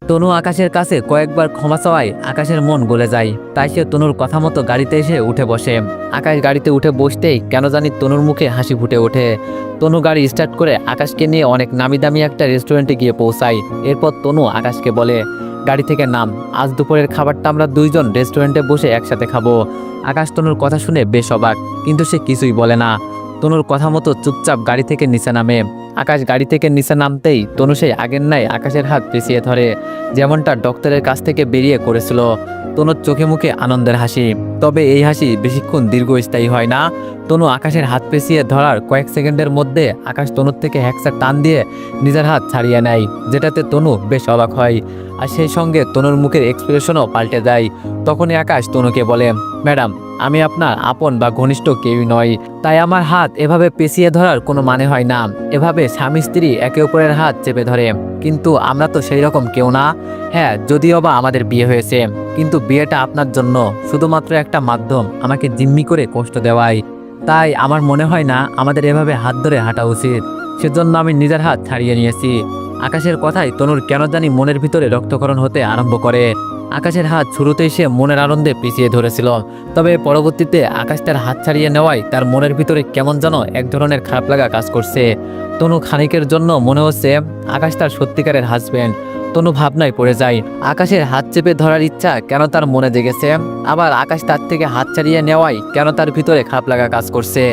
তনু আকাশের কাছে কয়েকবার ক্ষমা চাওয়ায় আকাশের মন গলে যায়। তাই সে তনুর কথা মতো গাড়িতে এসে উঠে বসে। আকাশ গাড়িতে উঠে বসতেই কেন জানি তনুর মুখে হাসি ফুটে ওঠে। তনু গাড়ি স্টার্ট করে আকাশকে নিয়ে অনেক নামি দামি একটা রেস্টুরেন্টে গিয়ে পৌঁছায়। এরপর তনু আকাশকে বলে, গাড়ি থেকে নাম, আজ দুপুরের খাবারটা আমরা দুইজন রেস্টুরেন্টে বসে একসাথে খাবো। আকাশ তনুর কথা শুনে বেশ অবাক, কিন্তু সে কিছুই বলে না। তনুর কথা মতো চুপচাপ গাড়ি থেকে নিচে নামে। আকাশ গাড়ি থেকে নিচে নামতেই তনু সেই আগের ন্যায় আকাশের হাত পেঁচিয়ে ধরে, যেমনটা ডক্টরের কাছ থেকে বেরিয়ে করেছিল। তনুর চোখে মুখে আনন্দের হাসি, তবে এই হাসি বেশিক্ষণ দীর্ঘস্থায়ী হয় না। তনু আকাশের হাত পেঁচিয়ে ধরার কয়েক সেকেন্ডের মধ্যে আকাশ তনুর থেকে হ্যাকসা টান দিয়ে নিজের হাত ছাড়িয়ে নেয়, যেটাতে তনু বেশ অবাক হয়। আর সেই সঙ্গে তনুর মুখের এক্সপ্রেশনও পাল্টে যায়। তখনই আকাশ তনুকে বলে, ম্যাডাম, আমি আপনার আপন বা ঘনিষ্ঠ কেউই নয়, তাই আমার হাত এভাবে পেঁচিয়ে ধরার কোনো মানে হয় না। এভাবে স্বামী স্ত্রী একে অপরের হাত চেপে ধরে, কিন্তু আমরা তো সেই রকম কেউ না। হ্যাঁ, যদিও বা আমাদের বিয়ে হয়েছে, কিন্তু বিয়েটা আপনার জন্য শুধুমাত্র একটা মাধ্যম আমাকে জিম্মি করে কষ্ট দেওয়াই। তাই আমার মনে হয় না আমাদের এভাবে হাত ধরে হাঁটা উচিত। সেজন্য আমি নিজের হাত ছাড়িয়ে নিয়েছি। আকাশের কথায় তনুর কেন জানি মনের ভিতরে রক্তক্ষরণ হতে আরম্ভ করে। আকাশের হাত শুরুতেই সে মনের আনন্দে পিছিয়ে ধরেছিল, তবে পরবর্তীতে আকাশ তার হাত ছাড়িয়ে নেওয়ায় তার মনের ভিতরে কেমন যেন এক ধরনের খারাপ লাগা কাজ করছে। তনু খানিকের জন্য মনে হচ্ছে আকাশ তার সত্যিকারের হাজবেন্ড। তনু ভাবনায় পড়ে যায়, আকাশের হাত চেপে ধরার ইচ্ছা কেন তার মনে জেগেছে, আবার আকাশ তার থেকে হাত ছাড়িয়ে নেওয়ায় কেন তার ভিতরে খারাপ লাগা কাজ করছে।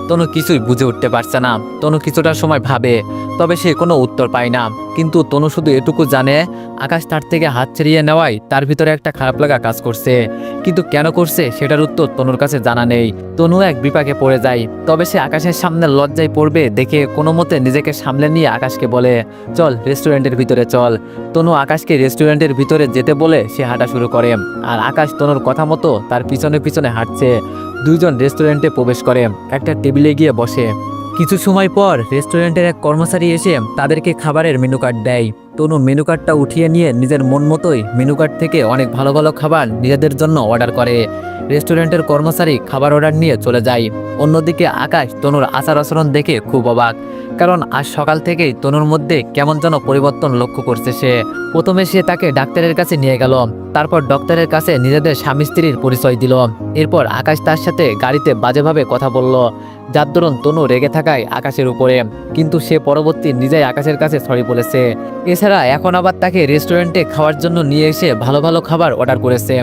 তনু কিছুই বুঝে উঠতে পারছে না। তনু কিছুটা সময় ভাবে, তবে সে কোনো উত্তর পায় না। কিন্তু তনু শুধু এটুকু জানে, আকাশ তার থেকে হাত ছাড়িয়ে নেওয়ায় তার ভিতরে একটা খারাপ লাগা কাজ করছে, কিন্তু কেন করছে সেটার উত্তর তনুর কাছে জানা নেই। তনু এক বিপাকে পড়ে যায়, তবে সে আকাশের সামনে লজ্জায় পড়বে দেখে কোনো মতে নিজেকে সামলে নিয়ে আকাশকে বলে, চল রেস্টুরেন্টের ভিতরে চল। তনু আকাশকে রেস্টুরেন্টের ভিতরে যেতে বলে সে হাঁটা শুরু করে, আর আকাশ তনুর কথা মতো তার পিছনে পিছনে হাঁটছে। দুইজন রেস্টুরেন্টে প্রবেশ করে, একটা টেবিলে গিয়ে বসে। কিছু সময় পর রেস্টুরেন্টের এক কর্মচারী এসে তাদেরকে খাবারের মেনু কার্ড দেয়। তনু মেনু কার্ডটা উঠিয়ে নিয়ে নিজের মন মতোই মেনু কার্ড থেকে অনেক ভালো ভালো খাবার নিজেদের জন্য অর্ডার করে। রেস্টুরেন্টের কর্মচারী খাবার অর্ডার নিয়ে চলে যায়। অন্যদিকে আকাশ তনুর আচার আচরণ দেখে খুব অবাক, কারণ আজ সকাল থেকেই তনুর মধ্যে কেমন যেন পরিবর্তন লক্ষ্য করছে সে। প্রথমে সে তাকে ডাক্তারের কাছে নিয়ে গেল, তারপর ডক্টরের কাছে নিজেদের স্বামী স্ত্রীর পরিচয় দিল। এরপর আকাশ তার সাথে গাড়িতে বাজেভাবে কথা বলল, যার দরুন তনু রেগে থাকায় আকাশের উপরে, কিন্তু সে পরবর্তী নিজেই আকাশের কাছে সরি বলেছে। এছাড়া এখন আবার তাকে রেস্টুরেন্টে খাওয়ার জন্য নিয়ে এসে ভালো ভালো খাবার অর্ডার করেছে।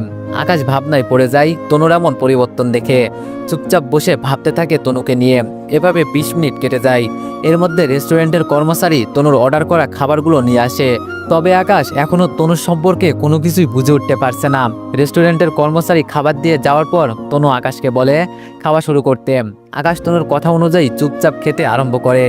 আকাশ ভাবনায় পড়ে যায় তনুর এমন পরিবর্তন দেখে। চুপচাপ বসে ভাবতে থাকে তনুকে নিয়ে। এভাবে 20 মিনিট কেটে যায়। এর মধ্যে রেস্টুরেন্টের কর্মচারী তনুর অর্ডার করা খাবারগুলো নিয়ে আসে, তবে আকাশ এখনো তনুর সম্পর্কে কোনো কিছুই বুঝে উঠতে পারছে না। রেস্টুরেন্টের কর্মচারী খাবার দিয়ে যাওয়ার পর তনু আকাশকে বলে খাওয়া শুরু করতে। আকাশ তনুর কথা অনুযায়ী চুপচাপ খেতে আরম্ভ করে।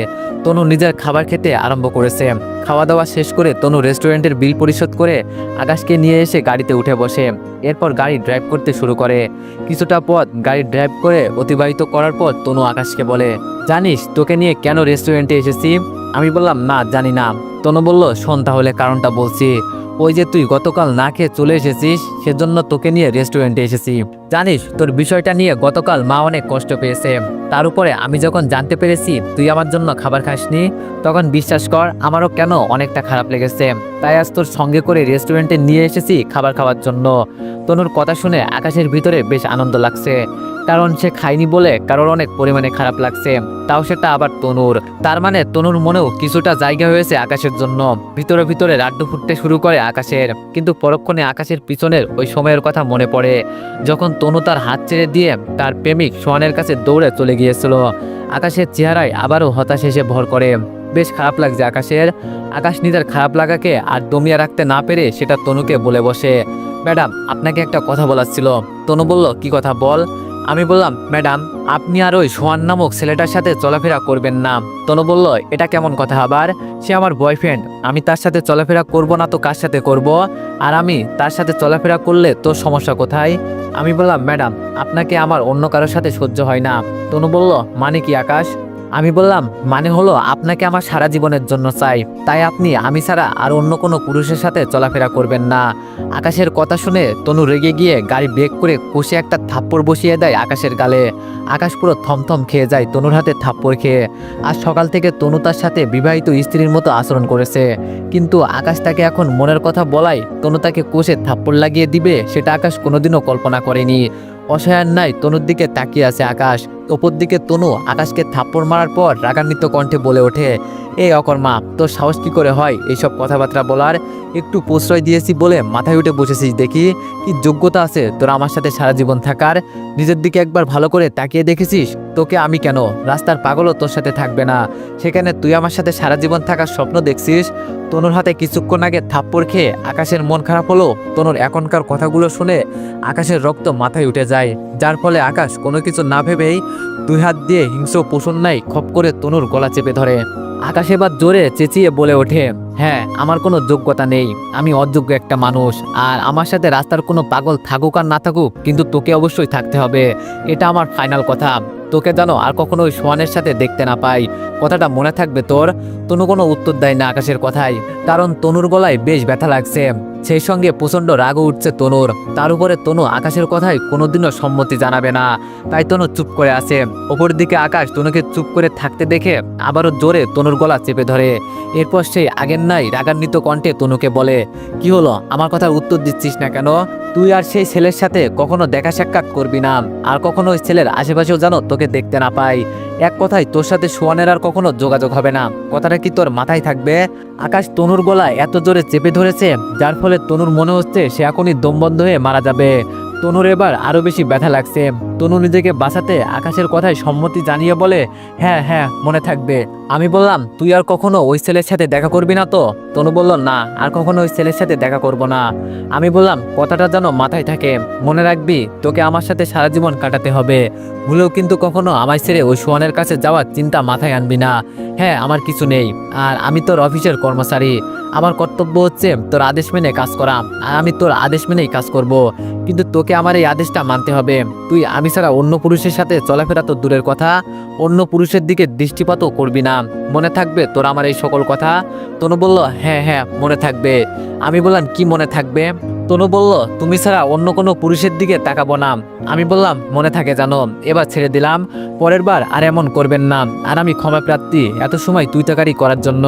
তনু নিজের খাবার খেতে আরম্ভ করেছে। খাওয়া দাওয়া শেষ করে তনু রেস্টুরেন্টের বিল পরিশোধ করে আকাশকে নিয়ে এসে গাড়িতে উঠে বসে। এরপর গাড়ি ড্রাইভ করতে শুরু করে। কিছুটা পথ গাড়ি ড্রাইভ করে অতিবাহিত করার পর তনু আকাশকে বলে, জানিস তোকে নিয়ে কেন রেস্টুরেন্টে এসেছি? আমি বললাম, না জানি না। তনু বলল, শোন তাহলে কারণটা বলছি। ওই যে তুই গতকাল না খেয়ে চলে এসেছিস, সেজন্য তোকে নিয়ে রেস্টুরেন্টে এসেছি। জানিস তোর বিষয়টা নিয়ে গতকাল মা অনেক কষ্ট পেয়েছে। তার উপরে আমি যখন জানতে পেরেছি তুই আমার জন্য খাবার খাসনি, তখন বিশ্বাস কর আমারও কেন অনেকটা খারাপ লেগেছে। তাই আজ তোর সঙ্গে করে রেস্টুরেন্টে নিয়ে এসেছি খাবার খাওয়ার জন্য। তনুর কথা শুনে আকাশের ভিতরে বেশ আনন্দ লাগছে, কারণ সে খায়নি বলে কারোর অনেক পরিমাণে খারাপ লাগছে, তাও সেটা আবার তনুর। তার মানে তনুর মনেও কিছুটা জায়গা হয়েছে আকাশের জন্য। ভিতরে ভিতরে রাড্ডু ফুটতে শুরু করে আকাশের, কিন্তু পরক্ষণে আকাশের পিছনের ওই সময়ের কথা মনে পড়ে, যখন তনু তার হাত ছেড়ে দিয়ে তার প্রেমিক সোহানের কাছে দৌড়ে চলে গিয়েছিল। আকাশের চেহারায় আবারও হতাশ এসে ভর করে। বেশ খারাপ লাগছে আকাশের। আকাশ নিজের খারাপ লাগাকে আর দমিয়ে রাখতে না পেরে সেটা তনুকে বলে বসে, ম্যাডাম আপনাকে একটা কথা বলার ছিল। তনু বলল, কি কথা বল? আমি বললাম, ম্যাডাম আপনি আর ওই সোহান নামক ছেলেটার সাথে চলাফেরা করবেন না। তনু বলল, এটা কেমন কথা আবার? সে আমার বয়ফ্রেন্ড, আমি তার সাথে চলাফেরা করব না তো কার সাথে করব? আর আমি তার সাথে চলাফেরা করলে তোর সমস্যা কোথায়? আমি বললাম, ম্যাডাম আপনাকে আমার অন্য কারোর সাথে সহ্য হয় না। তনু বলল, মানে কি আকাশ? আমি বললাম, মানে হলো আপনাকে আমার সারা জীবনের জন্য চাই, তাই আপনি আমি ছাড়া আর অন্য কোনো পুরুষের সাথে চলাফেরা করবেন না। আকাশের কথা শুনে তনু রেগে গিয়ে গাড়ি ব্রেক করে কষে একটা থাপ্পড় বসিয়ে দেয় আকাশের গালে। আকাশ পুরো থমথম খেয়ে যায় তনুর হাতে থাপ্পড় খেয়ে। আজ সকাল থেকে তনু তার সাথে বিবাহিত স্ত্রীর মতো আচরণ করেছে, কিন্তু আকাশ তাকে এখন মনের কথা বলায় তনু তাকে কষে থাপ্পড় লাগিয়ে দিবে সেটা আকাশ কোনোদিনও কল্পনা করেনি। অসহায়ের নাই তনুর দিকে তাকিয়ে আছে আকাশ। ওপর দিকে তনু আকাশকে থাপ্পড় মারার পর রাগান্বিত কণ্ঠে বলে ওঠে, এই অকর্মা, তোর সাহস কি করে হয় এইসব কথাবার্তা বলার? একটু প্রশ্রয় দিয়েছি বলে মাথায় উঠে বসেছিস, দেখি কি যোগ্যতা আছে তোর আমার সাথে সারা জীবন থাকার? নিজের দিকে একবার ভালো করে তাকিয়ে দেখেছিস? তোকে আমি কেন, রাস্তার পাগলও তোর সাথে থাকবে না, সেখানে তুই আমার সাথে সারা জীবন থাকার স্বপ্ন দেখছিস? তনুর হাতে কিছুক্ষণ আগে থাপ্পড় খেয়ে আকাশের মন খারাপ হলো। তনুর এখনকার কথাগুলো শুনে আকাশের রক্ত মাথায় উঠে যায়, যার ফলে আকাশ কোনো কিছু না ভেবেই দুই হাত দিয়ে হিংস্র পশুর নাই খপ করে তনুর গলা চেপে ধরে। আকাশ এবার জোরে চেঁচিয়ে বলে ওঠে, হ্যাঁ, আমার কোনো যোগ্যতা নেই, আমি অযোগ্য একটা মানুষ, আর আমার সাথে রাস্তার কোনো পাগল থাকুক আর না থাকুক, কিন্তু তোকে অবশ্যই থাকতে হবে, এটা আমার ফাইনাল কথা। তোকে জানো আর কখনো ওই সোহানের সাথে দেখতে না পাই, কথাটা মনে থাকবে তোর? তনু কোনো উত্তর দেয় না আকাশের কথায়, কারণ তনুর গলায় বেশ ব্যথা লাগছে, সেই সঙ্গে প্রচণ্ড রাগও উঠছে তনুর। তার উপরে তনু আকাশের কথায় কোনোদিনও সম্মতি জানাবে না, তাই তনু চুপ করে আছে। ওপর দিকে আকাশ তনুকে চুপ করে থাকতে দেখে আবারও জোরে তনুর গলা চেপে ধরে। এরপর সেই আগের নাই রাগান্বিত কণ্ঠে তনুকে বলে, কি হলো, আমার কথার উত্তর দিচ্ছিস না কেন? তুই আর সেই ছেলের সাথে কখনো দেখা সাক্ষাৎ করবি না, আর কখনো ওই ছেলের আশেপাশেও যেন তোকে দেখতে না পাই। এক কথায় তোর সাথে সোহানের আর কখনো যোগাযোগ হবে না, কথাটা কি তোর মাথায় থাকবে? আকাশ তনুর গলায় এত জোরে চেপে ধরেছে, যার ফলে তনুর মনে হচ্ছে সে এখনই দম বন্ধ হয়ে মারা যাবে। তনুর এবার আরো বেশি ব্যথা লাগছে। তনু নিজেকে বাঁচাতে আকাশের কথায় সম্মতি জানিয়ে বলে, হ্যাঁ হ্যাঁ, মনে থাকবে। আমি বললাম, তুই আর কখনো ওই ছেলের সাথে দেখা করবি না তো? তনু বলল, না, আর কখনো ওই ছেলের সাথে দেখা করব না। আমি বললাম, কথাটা যেন মাথায় থাকে, মনে রাখবি তোকে আমার সাথে সারা জীবন কাটাতে হবে, ভুলেও কিন্তু কখনো আমায় ছেড়ে ওই সোহানের কাছে যাওয়ার চিন্তা মাথায় আনবি না। হ্যাঁ, আমার কিছু নেই, আর আমি তোর অফিসের কর্মচারী, আমার কর্তব্য হচ্ছে তোর আদেশ মেনে কাজ করা, আর আমি তোর আদেশ মেনেই কাজ করব, কিন্তু তোকে আমার এই আদেশটা মানতে হবে। তুই আমি ছাড়া অন্য পুরুষের সাথে চলাফেরা তো দূরের কথা, অন্য পুরুষের দিকে দৃষ্টিপাতও করবি না, মনে থাকবে তোর আমার এই সকল কথা? তনু বলল, হ্যাঁ হ্যাঁ, মনে থাকবে। আমি বললাম, কি মনে থাকবে? তনু বলল, তুমি ছাড়া অন্য কোনো পুরুষের দিকে তাকাবো না। আমি বললাম, মনে থাকে জানো, এবার ছেড়ে দিলাম, পরের বার আর এমন করবেন না, আর আমি ক্ষমা প্রার্থী এত সময় তুই তাকারি করার জন্য।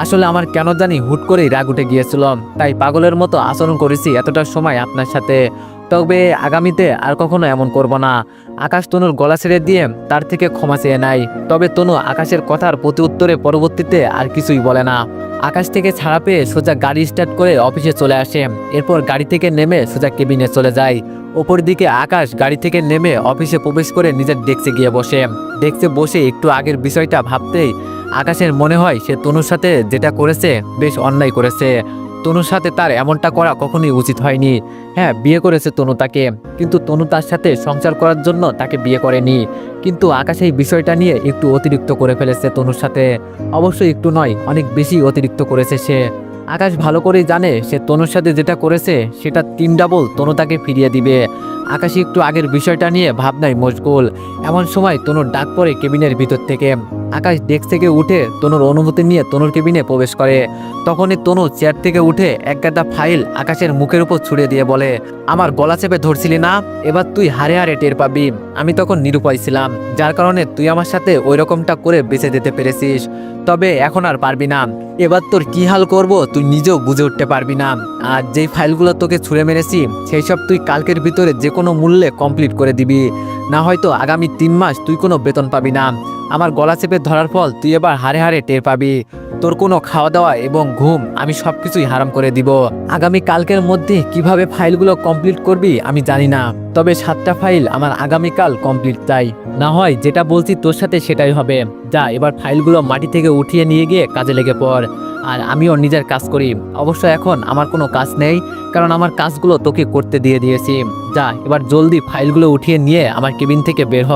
আসলে আমার কেন জানি হুট করেই রাগ উঠে গিয়েছিল, তাই পাগলের মতো আচরণ করেছি এতটা সময় আপনার সাথে, তবে আগামীতে আর কখনো এমন করব না। আকাশ তনুর গলা ছেড়ে দিয়ে তার থেকে ক্ষমা চেয়ে নেয়, তবে তনু আকাশের কথার প্রতি উত্তরে পরবর্তীতে আর কিছুই বলে না। আকাশ থেকে ছাড়া পেয়ে সোজা গাড়ি স্টার্ট করে অফিসে চলে আসে, এরপর গাড়ি থেকে নেমে সোজা কেবিনে চলে যায়। ওপর দিকে আকাশ গাড়ি থেকে নেমে অফিসে প্রবেশ করে নিজের ডেস্কে গিয়ে বসে। ডেস্কে বসে একটু আগের বিষয়টা ভাবতেই আকাশের মনে হয় সে তনুর সাথে যেটা করেছে বেশ অন্যায় করেছে। তনুর সাথে তার এমনটা করা কখনোই উচিত হয়নি। হ্যাঁ, বিয়ে করেছে তনু তাকে, কিন্তু তনু তার সাথে সংসার করার জন্য তাকে বিয়ে করেনি। কিন্তু আকাশ এই বিষয়টা নিয়ে একটু অতিরিক্ত করে ফেলেছে তনুর সাথে, অবশ্যই একটু নয়, অনেক বেশি অতিরিক্ত করেছে সে। আকাশ ভালো করেই জানে সে তনুর সাথে যেটা করেছে সেটা 3 ডাবল তনু তাকে ফিরিয়ে দিবে। আকাশ একটু আগের বিষয়টা নিয়ে ভাবনায় মশগুল। এমন সময় তনুর ডাক পড়ে কেবিনের ভিতর থেকে। আকাশ ডেস্ক থেকে উঠে তনুর অনুমতি নিয়ে তনুর কেবিনে প্রবেশ করে। তখনই তনু চেয়ার থেকে উঠে এক গাদা ফাইল আকাশের মুখের উপর ছুড়ে দিয়ে বলে, আমার গলা চেপে ধরছিলি না, এবার তুই হারে হারে টের পাবি। আমি তখন নিরুপায় ছিলাম, যার কারণে তুই আমার সাথে ওই রকমটা করে বেঁচে যেতে পেরেছিস, তবে এখন আর পারবি না। এবার তোর কি হাল করব তুই নিজেও বুঝে উঠতে পারবি না। আর যেই ফাইলগুলো তোকে ছুঁড়ে মেরেছি সেই সব তুই কালকের ভিতরে যে কোনো মূল্যে কমপ্লিট করে দিবি, না হয়তো আগামী 3 মাস তুই কোনো বেতন পাবি না। আমার গলা চেপে ধরার ফল তুই এবার হারে হারে টের পাবি। তোর কোনো খাওয়া দাওয়া এবং ঘুম আমি সবকিছুই হারাম করে দিব। আগামী কালকের মধ্যে কিভাবে ফাইলগুলো কমপ্লিট করবি আমি জানি না, তবে 7টা ফাইল আমার আগামীকাল কমপ্লিট চাই, না হয় যেটা বলছি তোর সাথে সেটাই হবে। যা, এবার ফাইলগুলো মাটি থেকে উঠিয়ে নিয়ে গিয়ে কাজে লেগে পড়। আর আমিও নিজের কাজ করি, অবশ্য এখন আমার কোনো কাজ নেই, কারণ আমার কাজগুলো তোকে করতে দিয়ে দিয়েছি। যা, এবার জলদি ফাইলগুলো উঠিয়ে নিয়ে আমার কেবিন থেকে বের হ।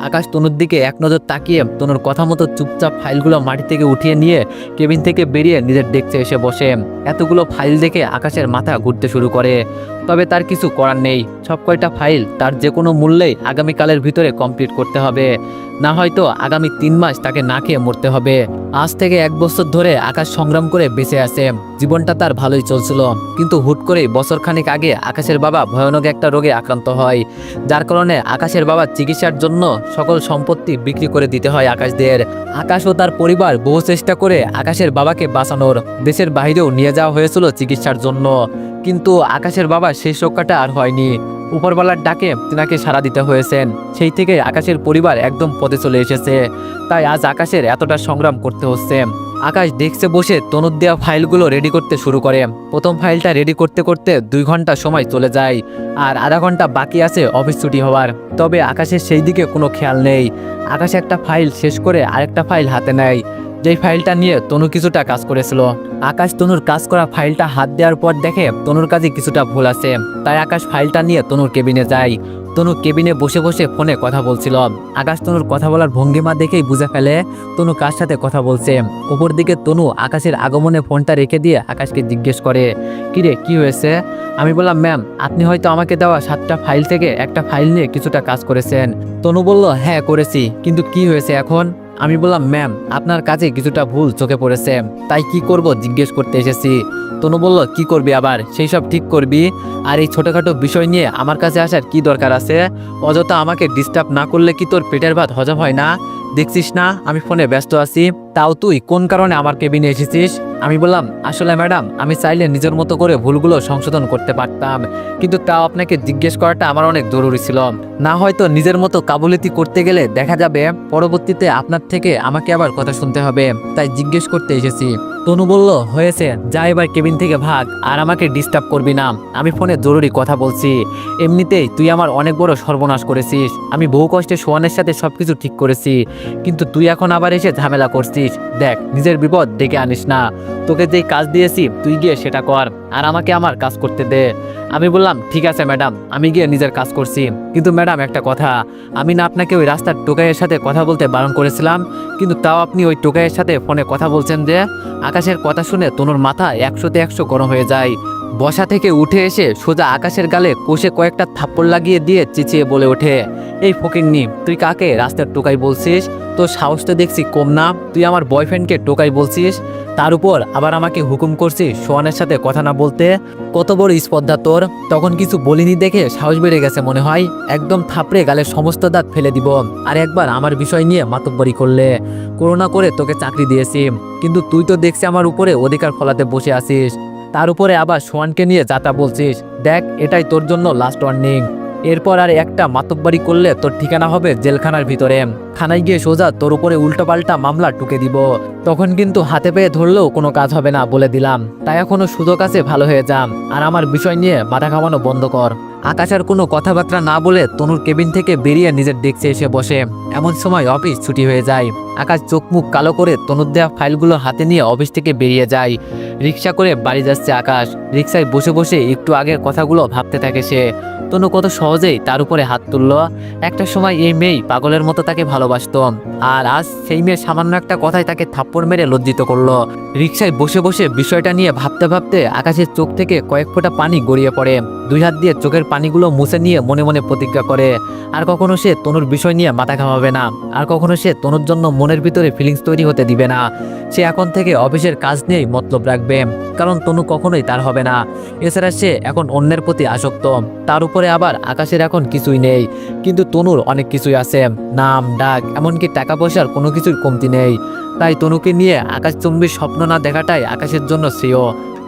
আকাশ তনুর দিকে এক নজর তাকিয়ে তনুর কথা মতো চুপচাপ ফাইলগুলো মাটি থেকে উঠিয়ে নিয়ে কেবিন থেকে বেরিয়ে নিজের ডেস্কে এসে বসে। এতগুলো ফাইল দেখে আকাশের মাথা ঘুরতে শুরু করে, তবে তার কিছু করার নেই। সব কয়টা ফাইল তার যে কোনো মূল্যেই আগামীকালের ভিতরে কমপ্লিট করতে হবে, না হয়তো আগামী 3 মাস তাকে না খেয়ে মরতে হবে। আজ থেকে 1 বছর ধরে আকাশ সংগ্রাম করে বেঁচে আছে। জীবনটা তার ভালোই চলছিল, কিন্তু হুট করেই বছরখানেক আগে আকাশের বাবা ভয়ানক একটা রোগে আক্রান্ত হয়, যার কারণে আকাশের বাবার চিকিৎসার জন্য সকল সম্পত্তি বিক্রি করে দিতে হয় আকাশদের। আকাশ ও তার পরিবার বহু চেষ্টা করে আকাশের বাবাকে বাঁচানোর দেশের বাইরেও নিয়ে যাওয়া হয়েছিল চিকিৎসার জন্য, কিন্তু আকাশের বাবা সেই রক্ষাটা আর হয়নি। উপরওয়ালার ডাকে তিনাকে সাড়া দিতে হয়েছেন। সেই থেকে আকাশের পরিবার একদম পথে চলে এসেছে, তাই আজ আকাশের এতটা সংগ্রাম করতে হচ্ছে। আকাশ ডেস্কে বসে তনুর দেওয়া ফাইলগুলো রেডি করতে শুরু করে। প্রথম ফাইলটা রেডি করতে করতে 2 ঘন্টা সময় চলে যায়, আর আধা ঘন্টা বাকি আছে অফিস ছুটি হওয়ার। তবে আকাশের সেই দিকে কোনো খেয়াল নেই। আকাশ একটা ফাইল শেষ করে আরেকটা ফাইল হাতে নেয়, যেই ফাইলটা নিয়ে তনু কিছুটা কাজ করেছিল। আকাশ তনুর কাজ করা ফাইলটা হাত দেওয়ার পর দেখে তনুর কাজে কিছুটা ভুল আছে, তাই আকাশ ফাইলটা নিয়ে তনুর কেবিনে যায়। তনু কেবিনে বসে বসে ফোনে কথা বলছিল। আকাশ তনুর কথা বলার ভঙ্গিমা দেখেই বুঝে ফেলে তনু কার সাথে কথা বলছে। ওপর দিকে তনু আকাশের আগমনে ফোনটা রেখে দিয়ে আকাশকে জিজ্ঞেস করে, কিরে কি হয়েছে? আমি বললাম, ম্যাম আপনি হয়তো আমাকে দেওয়া 7টা ফাইল থেকে একটা ফাইল নিয়ে কিছুটা কাজ করেছেন। তনু বলল, হ্যাঁ করেছি, কিন্তু কি হয়েছে এখন? আমি বললাম, ম্যাম আপনার কাজে কিছুটা ভুল চোখে পড়েছে, তাই কি করব জিজ্ঞেস করতে এসেছি। তনু বলল, কি করবি আবার? সেই সব ঠিক করবি, আর এই ছোটোখাটো বিষয় নিয়ে আমার কাছে আসার কি দরকার আছে? অযথা আমাকে ডিস্টার্ব না করলে কি তোর পেটের ভাত হজম হয় না? দেখছিস না আমি ফোনে ব্যস্ত আছি, তাও তুই কোন কারণে আমার কেবিনে এসেছিস? আমি বললাম, আসলে ম্যাডাম আমি চাইলে নিজের মতো করে ভুলগুলো সংশোধন করতে পারতাম, কিন্তু তাও আপনাকে জিজ্ঞেস করাটা আমার অনেক জরুরি ছিল। না হয়তো নিজের মতো কাবুলিতি করতে গেলে দেখা যাবে পরবর্তীতে আপনার থেকে আমাকে আবার কথা শুনতে হবে, তাই জিজ্ঞেস করতে এসেছি। তনু বলল, হয়েছে, যা এবার কেবিন থেকে ভাগ, আর আমাকে ডিস্টার্ব করবি না, আমি ফোনে জরুরি কথা বলছি। এমনিতেই তুই আমার অনেক বড় সর্বনাশ করেছিস। আমি বহু কষ্টে সোহানের সাথে সবকিছু ঠিক করেছি, কিন্তু তুই এখন আবার এসে ঝামেলা করছিস। দেখ নিজের বিপদ ডেকে আনিস না, তোকে যেই কাজ দিয়েছি তুই গিয়ে সেটা কর, আর আমাকে আমার কাজ করতে দে। আমি বললাম, ঠিক আছে ম্যাডাম, আমি গিয়ে নিজের কাজ করছি, কিন্তু ম্যাডাম একটা কথা, আমি না আপনাকে ওই রাস্তার টোকাইয়ের সাথে কথা বলতে বারণ করেছিলাম, কিন্তু তাও আপনি ওই টোকাইয়ের সাথে ফোনে কথা বলছেন যে? আকাশের কথা শুনে তনুর মাথা 100তে 100 গরম হয়ে যায়। বসা থেকে উঠে এসে সোজা আকাশের গালে কষে কয়েকটা থাপ্পড় লাগিয়ে দিয়ে চেঁচিয়ে বলে ওঠে, এই ফকিন্নি, তুই কাকে রাস্তার টোকাই বলছিস? তোর সাহস তো দেখছি কম না, তুই আমার বয়ফ্রেন্ডকে টোকাই বলছিস, তার উপর আবার আমাকে হুকুম করছিস সোহানের সাথে কথা না বলতে? কত বড় স্পর্ধা তোর! তখন কিছু বলিনি দেখে সাহস বেড়ে গেছে মনে হয়, একদম থাপড়ে গালের সমস্ত দাঁত ফেলে দিব। আর একবার আমার বিষয় নিয়ে মাতব্বরি করলে, করোনা করে তোকে চাকরি দিয়েছি, কিন্তু তুই তো দেখছি আমার উপরে অধিকার ফলাতে বসে আছিস, তার উপরে আবার সোহানকে নিয়ে যাতা বলছিস। দেখ এটাই তোর জন্য লাস্ট ওয়ার্নিং, এরপর আর একটা মাতব্বরি করলে তোর ঠিকানা হবে জেলখানার ভিতরে। থানায় গিয়ে সোজা তোর উপরে উল্টোপাল্টা মামলা টুকে দিব, তখন কিন্তু হাতে পেয়ে ধরলেও কোনো কাজ হবে না বলে দিলাম। তাই এখনো সুযোগ আছে, ভালো হয়ে যাম, আর আমার বিষয় নিয়ে মাথা ঘামানো বন্ধ কর। আকাশ আর কোনো কথাবার্তা না বলে তনুর কেবিন থেকে বেরিয়ে নিজের ডেস্কে এসে বসে। এমন সময় অফিস ছুটি হয়ে যায়। আকাশ চোখ মুখ কালো করে তনুর দেওয়া ফাইলগুলো হাতে নিয়ে অফিস থেকে বেরিয়ে যায়। রিক্সা করে বাড়ি যাচ্ছে আকাশ। রিক্সায় বসে বসে একটু আগের কথাগুলো ভাবতে থাকে সে। তনু কত সহজেই তার উপরে হাত তুলল। একটা সময় এই মেয়ে পাগলের মতো তাকে ভালোবাসত, আর আজ সেই মেয়ে সামান্য একটা কথায় তাকে থাপ্পড় মেরে লজ্জিত করলো। রিক্সায় বসে বসে বিষয়টা নিয়ে ভাবতে ভাবতে আকাশের চোখ থেকে কয়েক ফোঁটা পানি গড়িয়ে পড়ে। 2 হাত দিয়ে চোখের পানিগুলো মুছে নিয়ে মনে মনে প্রতিজ্ঞা করে, আর কখনো সে তনুর বিষয় নিয়ে মাথা ঘামাবে না, আর কখনো সে তনুর জন্য মনের ভিতরে ফিলিংস তৈরি হতে দিবে না। সে এখন থেকে অফিসের কাজ নিয়েই মতলব রাখবে, কারণ তনু কখনোই তার হবে না। এছাড়া সে এখন অন্যের প্রতি আসক্ত, তার উপরে আবার আকাশের এখন কিছুই নেই, কিন্তু তনুর অনেক কিছুই আছে, নাম ডাক এমনকি টাকা পয়সার কোনো কিছুর কমতি নেই। তাই তনুকে নিয়ে আকাশচুম্বীর স্বপ্ন না দেখাটাই আকাশের জন্য শ্রেয়।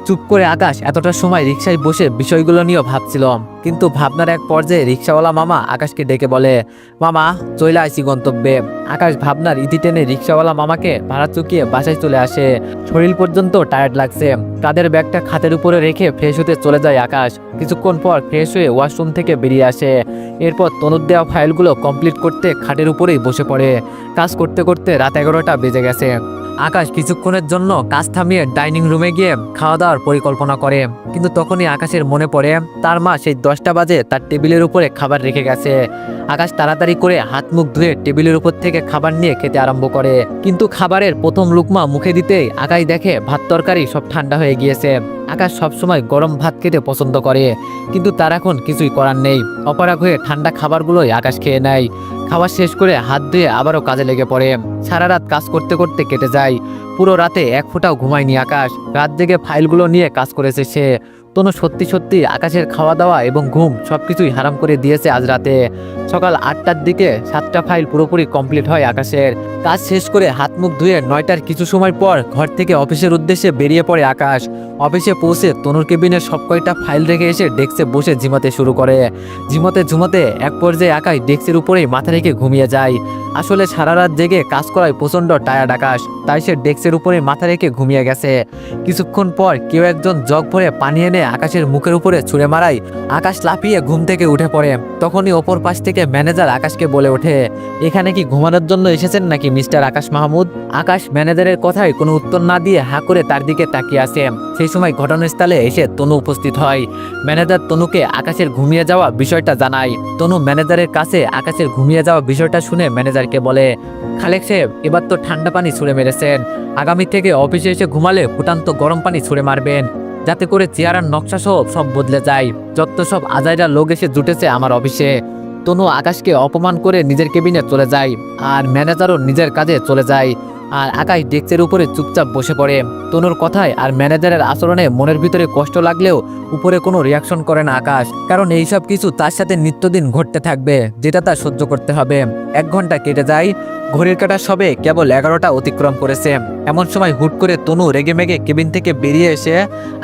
চুপ করে আকাশ এতটা সময় রিক্সায় বসে বিষয়গুলো নিয়েও ভাবছিল, কিন্তু ভাবনার এক পর্যায়ে রিক্সাওয়ালা মামা আকাশকে ডেকে বলে, মামা চলে আসি গন্তব্যে। আকাশ ভাবনার ইতি টেনে রিক্সাওয়ালা মামাকে ভাড়া চুকিয়ে বাসায় চলে আসে। শরীর পর্যন্ত টায়ার্ড লাগছে। কাঁধের ব্যাগটা খাটের উপরে রেখে ফ্রেশ হতে চলে যায় আকাশ। কিছুক্ষণ পর ফ্রেশ হয়ে ওয়াশরুম থেকে বেরিয়ে আসে। এরপর তনুর দেওয়া ফাইলগুলো কমপ্লিট করতে খাটের উপরেই বসে পড়ে। কাজ করতে করতে রাত 11টা বেজে গেছে। আকাশ কিছুক্ষণের জন্য কাজ থামিয়ে ডাইনিং রুমে গিয়ে খাওয়া দাওয়ার পরিকল্পনা করে, কিন্তু তখনই আকাশের মনে পড়ে তার মা সেই 10টা বাজে তার টেবিলের উপরে খাবার রেখে গেছে। আকাশ তাড়াতাড়ি করে হাত মুখ ধুয়ে টেবিলের উপর থেকে খাবার নিয়ে খেতে আরম্ভ করে, কিন্তু খাবারের প্রথম লুকমা মুখে দিতেই আকাশ দেখে ভাত তরকারি সব ঠান্ডা হয়ে গিয়েছে। আকাশ সবসময় গরম ভাত খেতে পছন্দ করে, কিন্তু তার এখন কিছুই করার নেই। অপারগ হয়ে ঠান্ডা খাবারগুলোই আকাশ খেয়ে নেয়। খাওয়া শেষ করে হাত ধুয়ে আবারও কাজে লেগে পড়ে। সারা রাত কাজ করতে করতে কেটে যায়। পুরো রাতে এক ফোঁটাও ঘুমায়নি আকাশ। রাত জেগে ফাইলগুলো নিয়ে কাজ করেছে সে। তনু সত্যি সত্যি আকাশের খাওয়া দাওয়া এবং ঘুম সবকিছুই হারাম করে দিয়েছে আজ রাতে। সকাল 8টার দিকে 7টা ফাইল পুরোপুরি কমপ্লিট হয় আকাশের। কাজ শেষ করে হাত মুখ ধুয়ে 9টার কিছু সময় পর ঘর থেকে অফিসের উদ্দেশ্যে বেরিয়ে পড়ে আকাশ। অফিসে পৌঁছে তনুর কেবিনের সব কয়টা ফাইল রেখে এসে ডেস্কে বসে ঝিমাতে শুরু করে। ঝিমতে এক পর্যায়ে আকাশ ডেস্কের উপরেই মাথা রেখে ঘুমিয়ে যায়। আসলে সারা রাত জেগে কাজ করায় প্রচণ্ড টায়ার্ড আকাশ, তাই সে ডেস্কের উপরে মাথা রেখে ঘুমিয়ে গেছে। কিছুক্ষণ পর কেউ একজন জগ ভরে পানি এনে আকাশের মুখের উপরে ছুঁড়ে মারায় আকাশ লাফিয়ে ঘুম থেকে উঠে পড়ে। তখনই অপর পাশ থেকে ম্যানেজার আকাশকে বলে ওঠে, এখানে কি ঘুমানোর জন্য এসেছেন নাকি মিস্টার আকাশ মাহমুদ? আকাশ ম্যানেজারের কথায় কোনো উত্তর না দিয়ে হাঁ করে তার দিকে তাকিয়ে আসে। সেই সময় ঘটনাস্থলে এসে তনু উপস্থিত হয়। ম্যানেজার তনুকে আকাশের ঘুমিয়ে যাওয়া বিষয়টা জানায়। তনু ম্যানেজারের কাছে আকাশের ঘুমিয়ে যাওয়া বিষয়টা শুনে ম্যানেজারকে বলে, খালেক সাহেব, এবার তো ঠান্ডা পানি ছুঁড়ে মেরেছেন। আগামী থেকে অফিসে এসে ঘুমালে ফুটান্ত গরম পানি ছুঁড়ে মারবেন, যাতে করে চেয়ার আর নকশা সব বদলে যায়। যত সব আজাইরা লোক এসে জুটেছে আমার অফিসে। তনু আকাশকে অপমান করে নিজের কেবিনে চলে যায়, আর ম্যানেজারও নিজের কাজে চলে যায়। আর আকাশ ডেস্কের উপরে চুপচাপ বসে পড়ে। তনুর কথায় আর ম্যানেজারের আচরণে মনের ভিতরে কষ্ট লাগলেও উপরে কোনো রিয়াকশন করে না আকাশ, কারণ এইসব কিছু তার সাথে নিত্যদিন ঘটতে থাকবে, যেটা তার সহ্য করতে হবে। 1 ঘন্টা কেটে যায়। ঘড়ির কাঁটা সবে কেবল 11টা অতিক্রম করেছে। এমন সময় হুট করে তনু রেগেমেগে কেবিন থেকে বেরিয়ে এসে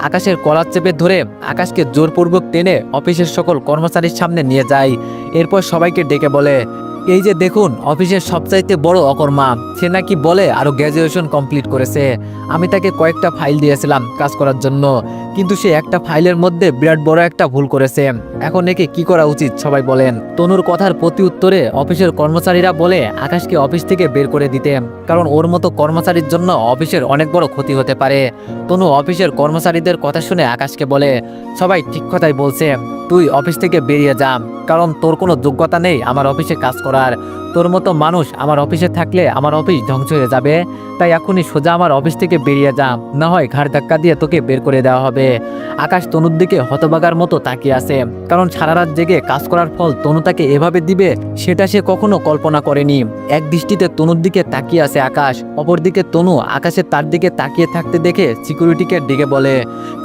আকাশের কলার চেপে ধরে আকাশকে জোরপূর্বক টেনে অফিসের সকল কর্মচারীর সামনে নিয়ে যায়। এরপর সবাইকে ডেকে বলে, এই যে দেখুন অফিসের সবচাইতে বড় অকর্মা, সে নাকি বলে আরো গ্র্যাজুয়েশন কমপ্লিট করেছে। আমি তাকে কয়েকটা ফাইল দিয়েছিলাম কাজ করার জন্য, কিন্তু সে একটা ফাইলের মধ্যে বিরাট বড় একটা ভুল করেছে। এখন একে কি করা উচিত সবাই বলেন? তনুর কথার প্রতি উত্তরে অফিসের কর্মচারীরা বলে আকাশকে অফিস থেকে বের করে দিতে, কারণ ওর মতো কর্মচারীর জন্য অফিসের অনেক বড় ক্ষতি হতে পারে। তনু অফিসের কর্মচারীদের কথা শুনে আকাশকে বলে, সবাই ঠিক কথাই বলছে, তুই অফিস থেকে বেরিয়ে যা, কারণ তোর কোনো যোগ্যতা নেই আমার অফিসে কাজ করার। তোর মতো মানুষ আমার অফিসে থাকলে আমার অফিস ধ্বংস হয়ে যাবে। তাই এখনই সোজা আমার অফিস থেকে বেরিয়ে যা, না হয় ঘাড় ধাক্কা দিয়ে তোকে বের করে দেওয়া হবে। আকাশ তনুর দিকে হতবাগার মতো তাকিয়ে আছে, কারণ সারা রাত জেগে কাজ করার ফল তনু তাকে এভাবে দিবে সেটা সে কখনো কল্পনা করেনি। এক দৃষ্টিতে তনুর দিকে তাকিয়ে আছে আকাশ, অপরদিকে তনু আকাশের তার দিকে তাকিয়ে থাকতে দেখে সিকিউরিটিকে ডেকে বলে,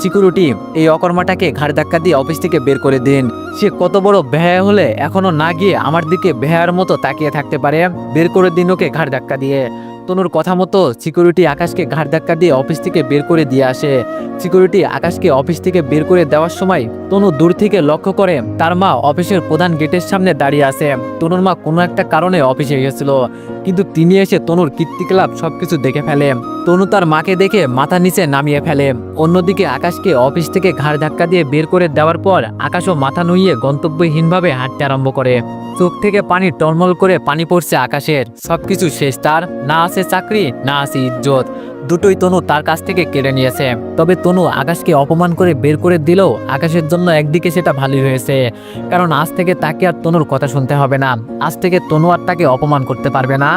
সিকিউরিটি, এই অকর্মাটাকে ঘাড় ধাক্কা দিয়ে অফিস থেকে বের করে দিন। সে কত বড় বেহায়া হলে এখনো না গিয়ে আমার দিকে বেহায়ার মতো তাকিয়ে থাকতে পারে? বের করে দিন ওকে ঘাড় ধাক্কা দিয়ে। তনুর কথা মতো সিকিউরিটি আকাশকে ঘাড় ধাক্কা দিয়ে অফিস থেকে বের করে দিয়ে আসে। সিকিউরিটি আকাশকে অফিস থেকে বের করে দেওয়ার সময় তনু দূর থেকে লক্ষ্য করে তার মা অফিসের প্রধান গেটের সামনে দাঁড়িয়ে আছে। তনুর মা কোনো একটা কারণে অফিসে গিয়েছিল, কিন্তু তিনি এসে তনুর কীর্তিকলাপ সবকিছু দেখে ফেলে। তনু তার মাকে দেখে মাথা নিচে নামিয়ে ফেলে। অন্যদিকে আকাশকে অফিস থেকে ঘাড় ধাক্কা দিয়ে বের করে দেওয়ার পর আকাশও মাথা নুইয়ে গন্তব্যহীনভাবে হাঁটতে আরম্ভ করে। চোখ থেকে পানি টলমল করে পানি পড়ছে আকাশের। সবকিছু শেষ তার, না আছে চাকরি না আছে ইজ্জত, দুটোই তনু তার কাছ থেকে কেড়ে নিয়েছে। তবে তনু আকাশকে অপমান করে বের করে দিলেও আকাশের জন্য একদিকে সেটা ভালোই হয়েছে, কারণ আজ থেকে তাকে আর তনুর কথা শুনতে হবে না। আজ থেকে তনু আর তাকে অপমান করতে পারবে না।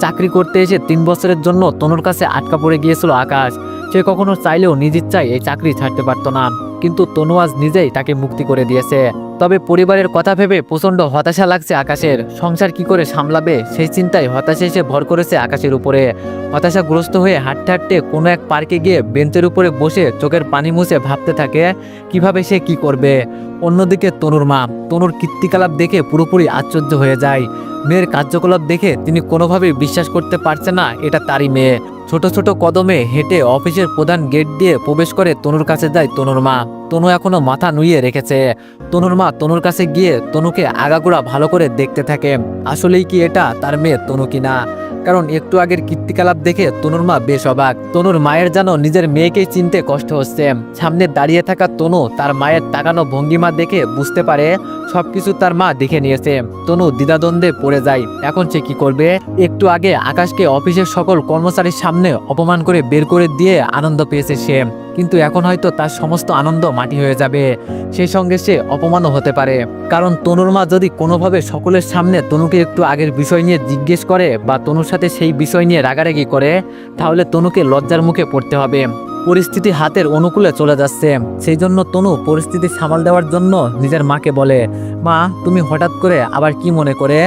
চাকরি করতে এসে 3 বছরের জন্য তনুর কাছে আটকা পড়ে গিয়েছিল আকাশ। সে কখনো চাইলেও নিজ ইচ্ছায় এই চাকরি ছাড়তে পারতো না, কিন্তু তনু আজ নিজেই তাকে মুক্তি করে দিয়েছে। তবে পরিবারের কথা ভেবে প্রচণ্ড হতাশা লাগছে আকাশের। সংসার কি করে সামলাবে সেই চিন্তায় হতাশা এসে ভর করেছে আকাশের উপরে। হতাশাগ্রস্ত হয়ে হাঁটতে হাঁটতে কোনো এক পার্কে গিয়ে বেঞ্চের উপরে বসে চোখের পানি মুছে ভাবতে থাকে কিভাবে সে কি করবে। অন্যদিকে তনুর মা তনুর কীর্তিকলাপ দেখে পুরোপুরি আশ্চর্য হয়ে যায়। মেয়ের কার্যকলাপ দেখে তিনি কোনোভাবেই বিশ্বাস করতে পারছে না এটা তারই মেয়ে। ছোট ছোট কদমে হেঁটে অফিসের প্রধান গেট দিয়ে প্রবেশ করে তনুর কাছে যায় তনুর মা। তনু এখনো মাথা নুইয়ে রেখেছে। তনুর মা তনুর কাছে গিয়ে তনুকে আগাগোড়া ভালো করে দেখতে থাকে, আসলেই কি এটা তার মেয়ে তনু কিনা। কারণ একটু আগের কীর্তিকলাপ দেখে তনুর মা বেশ অবাক। তনুর মায়ের যেন নিজের মেয়েকেই চিনতে কষ্ট হচ্ছে। সামনে দাঁড়িয়ে থাকা তনু তার মায়ের তাকানো ভঙ্গিমা দেখে বুঝতে পারে সবকিছু তার মা দেখে নিয়েছে। তনু দ্বিধাদ্বন্দ্বে পড়ে যায়, এখন সে কি করবে। একটু আগে আকাশকে অফিসের সকল কর্মচারীর সামনে অপমান করে বের করে দিয়ে আনন্দ পেয়েছে সে, কিন্তু এখন হয়তো তার সমস্ত আনন্দ মাটি হয়ে যাবে। সেই সঙ্গে সে অপমানও হতে পারে, কারণ তনুর মা যদি কোনোভাবে সকলের সামনে তনুকে একটু আগের বিষয় নিয়ে জিজ্ঞেস করে বা তনুর সাথে সেই বিষয় নিয়ে রাগারাগি করে, তাহলে তনুকে লজ্জার মুখে পড়তে হবে। পরিস্থিতি হাতের অনুকূলে চলে যাচ্ছে, সেই জন্য তনু পরিস্থিতি সামাল দেওয়ার জন্য নিজের মাকে বলে, মা তুমি হঠাৎ করে আবার কি মনে করে?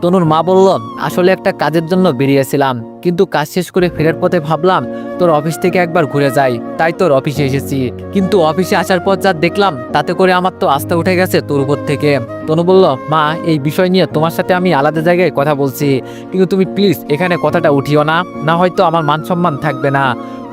তনুর মা বলল, আসলে একটা কাজের জন্য বেরিয়েছিলাম, কিন্তু কাজ শেষ করে ফেরার পথে ভাবলাম তোর অফিস থেকে একবার ঘুরে যাই, তাই তোর অফিসে এসেছি। কিন্তু অফিসে আসার পর যা দেখলাম তাতে করে আমার তো আস্থা উঠে গেছে তোর উপর থেকে। তনু বলল, মা এই বিষয় নিয়ে তোমার সাথে আমি আলাদা জায়গায় কথা বলছি, কিন্তু তুমি প্লিজ এখানে কথাটা উঠিও না, না হয়তো আমার মান সম্মান থাকবে না।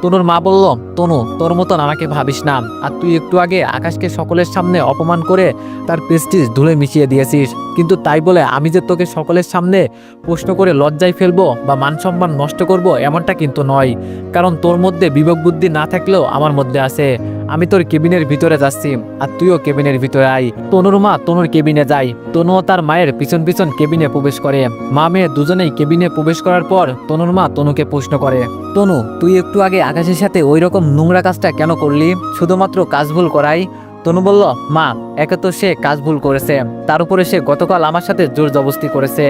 তনুর মা বলল, তনু তোর মতন আমাকে ভাবিস না, আর তুই একটু আগে আকাশকে সকলের সামনে অপমান করে তার প্রেস্টিজ ধুলে মিশিয়ে দিয়েছিস, কিন্তু তাই বলে আমি যে তোকে সকলের সামনে প্রশ্ন করে লজ্জায় ফেলবো বা মান সম্মান নষ্ট করব এমনটা কিন্তু নয়, কারণ তোর মধ্যে বিবেক বুদ্ধি না থাকলেও আমার মধ্যে আছে। আমি তোর কেবিনের ভিতরে যাচ্ছি, আর তুইও কেবিনের ভিতরে আয়। তনুর মা তনুর কেবিনে যায়, তনুও তার মায়ের পিছন পিছন কেবিনে প্রবেশ করে। মা মেয়ে দুজনেই কেবিনে প্রবেশ করার পর তনুর মা তনুকে প্রশ্ন করে, তনু তুই একটু আগে আকাশের সাথে ওই রকম নোংরা কাজটা কেন করলি, শুধুমাত্র কাজ ভুল করাই? তনু বলল, মা একে তো সে কাজ ভুল করেছে, তার উপরে সে গতকাল আমার সাথে জোর জবস্তি করেছে,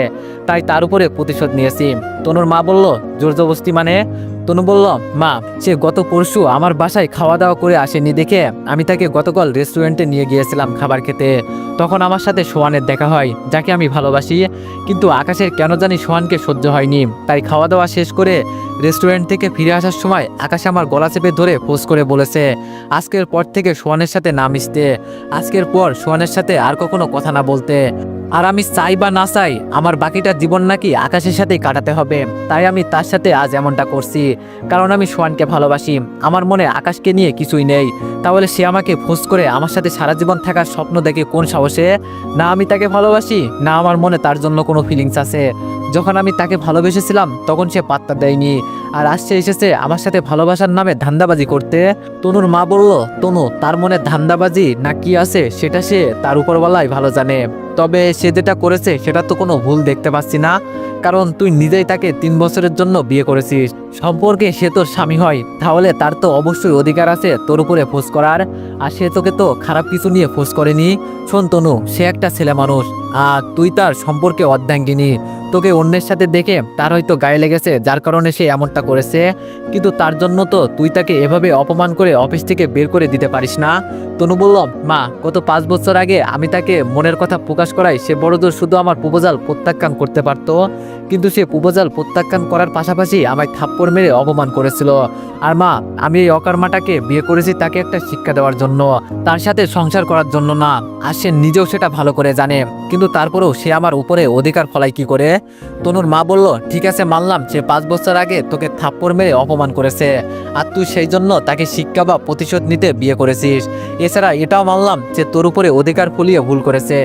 তাই তার উপরে প্রতিশোধ নিয়েছি। তনুর মা বলল, জোর জবস্তি মানে? তনু বলল, মা সে গত পরশু আমার বাসায় খাওয়া দাওয়া করে আসেনি দেখে আমি তাকে গতকাল রেস্টুরেন্টে নিয়ে গিয়েছিলাম খাবার খেতে, তখন আমার সাথে সোহানের দেখা হয়, যাকে আমি ভালোবাসি, কিন্তু আকাশের কেন জানি সোহানকে সহ্য হয়নি, তাই খাওয়া দাওয়া শেষ করে রেস্টুরেন্ট থেকে ফিরে আসার সময় আকাশ আমার গলা চেপে ধরে ফোঁস করে বলেছে আজকের পর থেকে সোহানের সাথে না মিশতে, আজকের পর সোহানের সাথে আর কখনো কথা না বলতে। আর আমি চাই বা না চাই আমার বাকিটা জীবন নাকি আকাশের সাথেই কাটাতে হবে, তাই আমি তার সাথে আজ এমনটা করছি, কারণ আমি সোহানকে ভালোবাসি, আমার মনে আকাশকে নিয়ে কিছুই নেই। তাহলে সে আমাকে ফোঁস করে আমার সাথে সারা জীবন থাকার স্বপ্ন দেখে কোন সাহসে? না আমি তাকে ভালোবাসি, না আমার মনে তার জন্য কোনো ফিলিংস আছে। যখন আমি তাকে ভালোবেসেছিলাম তখন সে পাত্তা দেয়নি, আর আজ সে এসেছে আমার সাথে ভালোবাসার নামে ধান্দাবাজি করতে। তনুর মা বলল, তনু তার মনে ধান্দাবাজি না কি আছে সেটা সে তার উপরওয়ালাই ভালো জানে, তবে সে যেটা করেছে সেটা তো কোনো ভুল দেখতে পাচ্ছি না, কারণ তুই নিজেই তাকে 3 বছরের জন্য বিয়ে করেছিস, সম্পর্কে সে তোর স্বামী হয়, তাহলে তার তো অবশ্যই অধিকার আছে তোর উপরে ফোঁস করার, আর সে তোকে তো খারাপ কিছু নিয়ে ফোঁস করেনি। শোন তনু, সে একটা ছেলে মানুষ, আর তুই তার সম্পর্কে অর্ধাঙ্গিনী, তোকে অন্যের সাথে দেখে তার হয়তো গায়ে লেগেছে যার কারণে সে এমনটা করেছে, কিন্তু তার জন্য তো তুই তাকে এভাবে অপমান করে অফিস থেকে বের করে দিতে পারিস না। তনু বলল, মা গত 5 বছর আগে আমি তাকে মনের কথা প্রকাশ করাই সে বড়জোর শুধু আমার প্রপোজাল প্রত্যাখ্যান করতে পারতো, কিন্তু সে প্রপোজাল প্রত্যাখ্যান করার পাশাপাশি আমায় থাপ্পড় মেরে অপমান করেছিল। আর মা আমি এই অকর্মাটাকে বিয়ে করেছি তাকে একটা শিক্ষা দেওয়ার জন্য, তার সাথে সংসার করার জন্য না, আর সে নিজেও সেটা ভালো করে জানে, কিন্তু তারপরেও সে আমার উপরে অধিকার ফলায় কি করে? তনুর মা বলল, ঠিক আছে মানলাম সে 5 বছর আগে তোকে থাপ্পড় মেরে অপমান করেছে, আর তুই সেই জন্য তাকে শিক্ষা বা প্রতিশোধ নিতে বিয়ে করেছিস। এছাড়া এটাও মানলাম যে তোর উপরে অধিকার ফলিয়ে ভুল করেছে,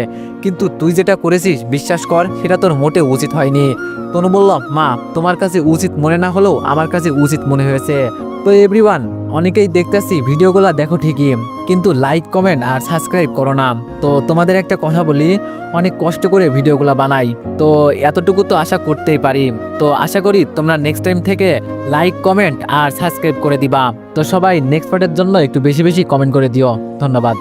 কিন্তু তুই যেটা করেছিস বিশ্বাস কর সেটা তোর মোটেও উচিত হয়নি। তনু বলল, মা তোমার কাছে উচিত মনে না হলেও আমার কাছে উচিত মনে হয়েছে। তো এভরিওয়ান, অনেকেই দেখতেছি ভিডিওগুলো দেখো ঠিকই, কিন্তু লাইক কমেন্ট আর সাবস্ক্রাইব করো না। তো তোমাদের একটা কথা বলি, অনেক কষ্ট করে ভিডিওগুলো বানাই, তো এতটুকু তো আশা করতেই পারি। তো আশা করি তোমরা নেক্সট টাইম থেকে লাইক কমেন্ট আর সাবস্ক্রাইব করে দিবা। তো সবাই নেক্সট পার্টের জন্য একটু বেশি বেশি কমেন্ট করে দিও। ধন্যবাদ।